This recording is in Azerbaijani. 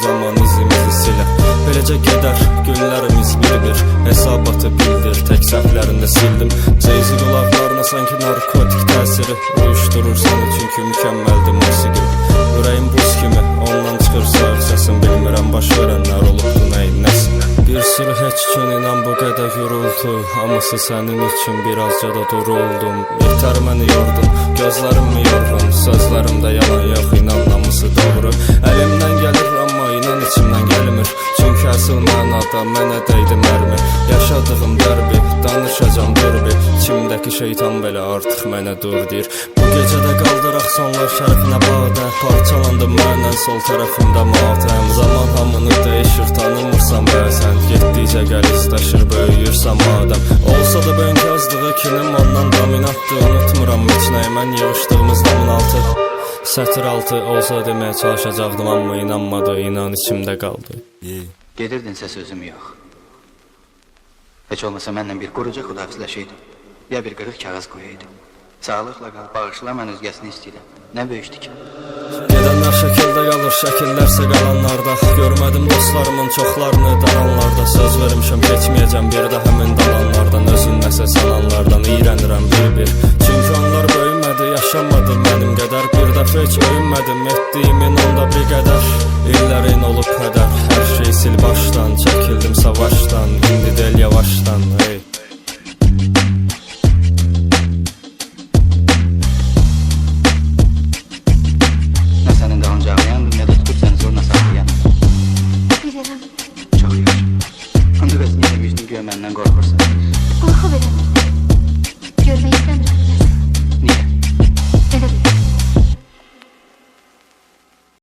zaman izimizi siler. Beləcə gedər günlərimiz bir-bir, hesabatı bildir, tək səhvlərində sildim. Ceyzi qulaqlarına sanki narkotik təsiri uyuşturur səni, çünki mükəmməldir musiqi. Ürəyim buz kimi, ondan çıxır sağır səsim, bilmirəm baş verənlər olubdu nəyin nəsin. Bir sürü heç gün inan bu qədər gürültü, hamısı sənin üçün birazca da duruldum. Yetər məni yordun, gözlərim mi yorğun, sözlərimdə yalan yox, inan namısı doğru. Əlimdən gəlir amma inan içimdən gəlmir, çünki əsl mənada mənə dəydi mərmi. Yaşadığım dərbi, danışacam dörbi, içimdəki şeytan belə artıq mənə dur deyir. Bu gecədə qaldıraq sonlar şərəfinə badə, parçalandım məndən sol tərəfimdə matəm. Zaman hamını dəyişir, tanımırsan bəzən, getdikcə gəlistəşir, böyüyürsən madəm. Olsa da bugünkü yazdığı kinim ondan dominantdır, unutmuram heç nəyi mən yığışdığımız damın altı. Sətir altı olsa deməyə çalışacaqdım, amma inanmadı, inan içimdə qaldı. Gedirdinsə sözüm yox. Heç olmasa mənlə bir quruca xudafizləşəydim, ya bir qırıq kağız qoyaydım. Sağlıqla qal, bağışla, mən özgəsini istəyirəm. Nə böyüşdü ki? Gedənlər şəkildə qalır, şəkillərsə qalanlarda. Görmədim dostlarımın çoxlarını daranlarda. Söz vermişəm, keçməyəcəm bir də həmin dalanlardan. Özün nəsə sananlardan iyrənirəm bir-bir. Çünki onlar böyümədi, yaşamadı mənim qədər. Bir dəfə heç öyünmədim, etdiyimin onda bir qədər. İllərin olub hədər, hər şey sil başdan. Çəkildim savaşdan, indi del yavaşdan, hey. Çox yaxşı. Ancaq niyə demişdin ki, məndən qorxursan? Qorxu verin.